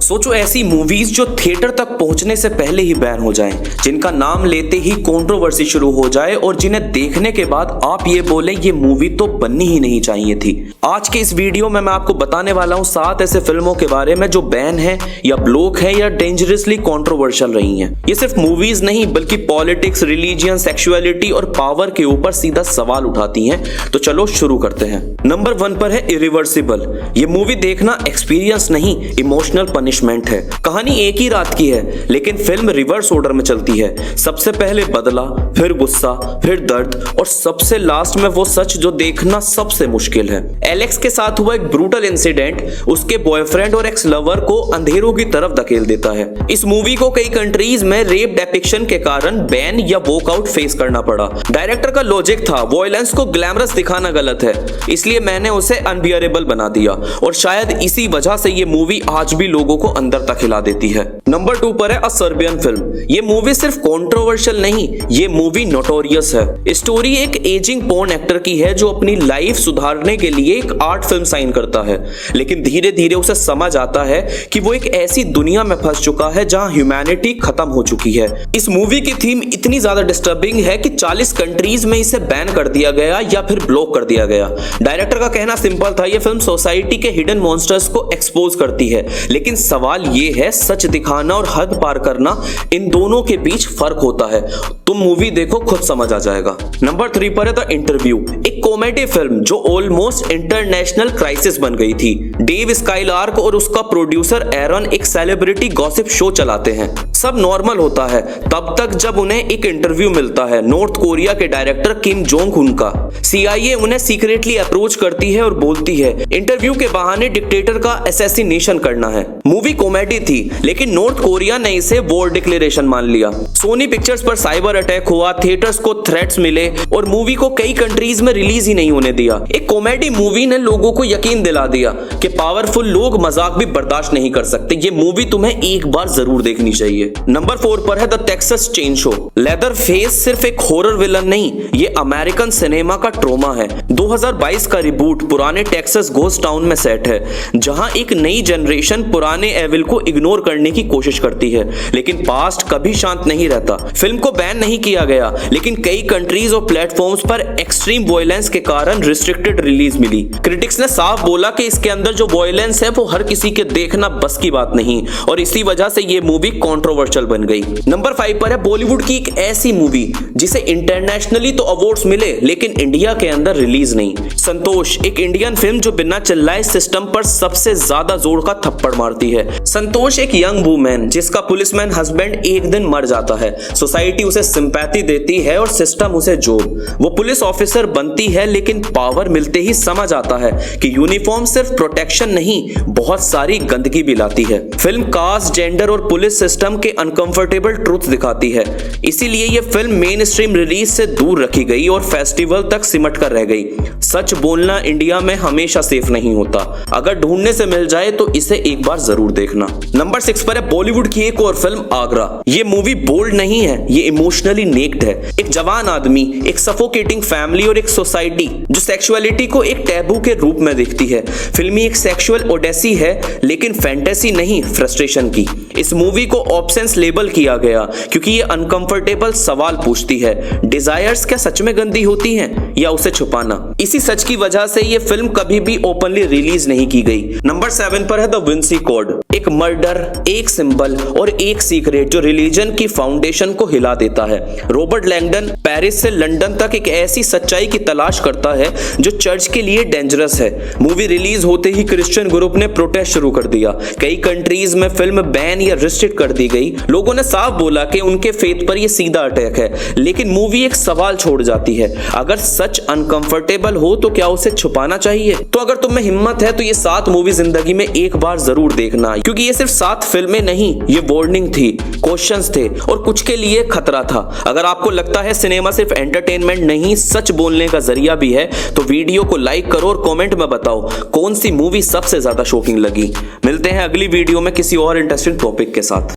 सोचो ऐसी मूवीज जो थिएटर तक पहुंचने से पहले ही बैन हो जाएं, जिनका नाम लेते ही कंट्रोवर्सी शुरू हो जाए और जिन्हें देखने के बाद आप ये बोले ये मूवी तो बननी ही नहीं चाहिए थी। आज के इस वीडियो में मैं आपको बताने वाला हूँ 7 ऐसे फिल्मों के बारे में जो बैन है या ब्लॉक है या डेंजरसली कंट्रोवर्शियल रही हैं। ये सिर्फ मूवीज नहीं बल्कि पॉलिटिक्स, रिलीजियन, सेक्सुअलिटी और पावर के ऊपर सीधा सवाल उठाती हैं। तो चलो शुरू करते हैं। नंबर 1 पर है इरिवर्सिबल। ये मूवी देखना एक्सपीरियंस नहीं, इमोशनल पनिशमेंट है। कहानी एक ही रात की है लेकिन फिल्म रिवर्स ऑर्डर में चलती है। सबसे पहले बदला, फिर गुस्सा, फिर दर्द और सबसे लास्ट में वो सच जो देखना सबसे मुश्किल है। एलेक्स के साथ हुआ एक ब्रूटल इंसिडेंट उसके बॉयफ्रेंड और एक्स लवर को अंधेरों की तरफ धकेल देता है। इस मूवी को कई कंट्रीज में रेप डिपिक्शन के कारण बैन या वॉकआउट फेस करना पड़ा। डायरेक्टर का लॉजिक था वॉयलेंस को ग्लैमरस दिखाना गलत है, इसलिए मैंने उसे अनबियरेबल बना दिया और शायद इसी वजह से ये मूवी आज भी लोगों को अंदर तक हिला देती है। नंबर 2 पर है अ सर्बियन फिल्म। ये मूवी सिर्फ कंट्रोवर्शियल नहीं, ये मूवी नोटोरियस है। स्टोरी एक एजिंग पोर्न एक्टर की है जो अपनी लाइफ सुधारने के लिए एक आर्ट फिल्म साइन करता है, लेकिन धीरे धीरे उसे समझ आता है कि वो एक ऐसी दुनिया में फंस चुका है जहां ह्यूमैनिटी खत्म हो चुकी है। इस मूवी की थीम इतनी ज्यादा डिस्टर्बिंग है कि 40 कंट्रीज में इसे बैन कर दिया गया या फिर ब्लॉक कर दिया गया। डायरेक्टर का कहना सिंपल था, ये फिल्म सोसाइटी के हिडन मॉन्स्टर्स को एक्सपोज करती है, लेकिन सवाल ये है सच दिखाना और हद पार करना, इन दोनों के बीच फर्क होता है। तुम मूवी देखो खुद समझ आ जाएगा। नंबर 3 पर है द इंटरव्यू, एक कॉमेडी फिल्म जो ऑलमोस्ट इंटरनेशनल क्राइसिस बन गई थी। डेव स्काईलार्क और उसका प्रोड्यूसर एरन एक सेलिब्रिटी गॉसिप शो चलाते हैं। सब नॉर्मल होता है तब तक जब उन्हें एक इंटरव्यू मिलता है नॉर्थ कोरिया के डायरेक्टर किम जोंग उन का। CIA उन्हें सीक्रेटली अप्रोच करती है और बोलती है इंटरव्यू के बहाने डिक्टेटर का असैसिनेशन करना है। मूवी कॉमेडी थी लेकिन नॉर्थ कोरिया ने इसे वॉर डिक्लेरेशन मान लिया। सोनी पिक्चर्स पर साइबर अटैक हुआ, थिएटर्स को थ्रेट्स मिले और मूवी को कई कंट्रीज में रिलीज ही नहीं होने दिया। एक कॉमेडी मूवी ने लोगों को यकीन दिला दिया कि पावरफुल लोग मजाक भी बर्दाश्त नहीं कर सकते। ये मूवी तुम्हें एक बार जरूर देखनी चाहिए। नंबर 4 पर है the Texas chainsaw. Leather face सिर्फ एक हॉरर विलन नहीं, ये अमेरिकन सिनेमा का ट्रोमा है। 2022 का रिबूट पुराने टेक्सास घोस्ट टाउन में सेट है, जहां एक नई जनरेशन पुराने एविल को इग्नोर करने की कोशिश करती है, लेकिन पास्ट कभी शांत नहीं रहता। फिल्म को बैन नहीं किया गया लेकिन कई कंट्रीज और प्लेटफॉर्म्स पर एक्सट्रीम वॉयलेंस के कारण रिस्ट्रिक्टेड रिलीज मिली। क्रिटिक्स ने साफ बोला कि इसके अंदर जो वॉयलेंस है वो हर किसी के देखना बस की बात नहीं और इसी वजह से ये मूवी कंट्रोवर्शियल बन गई। नंबर 5 पर है बॉलीवुड की एक ऐसी मूवी जिसे इंटरनेशनली तो अवार्ड्स मिले लेकिन इंडिया के अंदर रिलीज नहीं। संतोष, एक इंडियन फिल्म जो बिना चिल्लाए सिस्टम पर सबसे ज्यादा जोर का थप्पड़ मारती है। संतोष एक यंग वुमेन जिसका पुलिसमैन हस्बैंड एक दिन मर जाता है। सोसाइटी उसे सिंपैथी देती है और सिस्टम उसे जॉब। वो पुलिस ऑफिसर बनती है लेकिन पावर मिलते ही समझ आता है कि यूनिफॉर्म सिर्फ प्रोटेक्शन नहीं बहुत सारी गंदगी भी लाती है। फिल्म कास्ट, जेंडर और पुलिस सिस्टम के अनकंफर्टेबल ट्रूथ दिखाती है, इसीलिए ये फिल्म मेन स्ट्रीम रिलीज से दूर रखी गई और फेस्टिवल तक सिमट कर रह गई। सच बोलना इंडिया में हमेशा सेफ नहीं होता, अगर ढूंढने से मिल जाए तो इसे एक बार जरूर देखना। नंबर 6 पर है बॉलीवुड की एक और फिल्म आगरा। ये मूवी बोल्ड नहीं है, ये इमोशनली नेक्ड है। एक जवान आदमी, एक सफोकेटिंग फैमिली और एक सोसाइटी जो सेक्सुअलिटी को एक टैबू के रूप में देखती है। फिल्मी एक सेक्सुअल ओडेसी है लेकिन फैंटेसी नहीं, फ्रस्ट्रेशन की। इस मूवी को ऑप्शंस लेबल किया गया क्योंकि ये अनकंफर्टेबल सवाल पूछती है, डिजायर्स क्या सच में गंदी होती हैं या उसे छुपाना। इसी सच की वजह से ये फिल्म कभी भी ओपनली रिलीज नहीं की गई। नंबर 7 पर है द विंसी कोड, एक मर्डर, एक सिंबल और एक सीक्रेट जो रिलीजन की फाउंडेशन को हिला देता है। रॉबर्ट लैंगडन पेरिस से लंदन तक एक ऐसी सच्चाई की तलाश करता है जो चर्च के लिए डेंजरस है। मूवी रिलीज होते ही क्रिश्चियन ग्रुप ने प्रोटेस्ट शुरू कर दिया। कई कंट्रीज में फिल्म बैन या रिस्ट्रिक्ट कर दी गई। लोगों ने साफ बोला कि उनके फेथ पर यह सीधा अटैक है, लेकिन मूवी एक सवाल छोड़ जाती है, अगर सच अनकंफर्टेबल हो तो क्या उसे छुपाना चाहिए? तो अगर तुम में हिम्मत है तो ये 7 मूवी जिंदगी में एक बार जरूर देखना, क्योंकि ये सिर्फ 7 फिल्में नहीं, ये वार्निंग थी, क्वेश्चंस थे और कुछ के लिए खतरा था। अगर आपको लगता है सिनेमा सिर्फ एंटरटेनमेंट नहीं सच बोलने का जरिया भी है तो वीडियो को लाइक करो और कमेंट में बताओ कौन सी मूवी सबसे ज्यादा शॉकिंग लगी। मिलते हैं अगली वीडियो में किसी और इंटरेस्टिंग टॉपिक के साथ।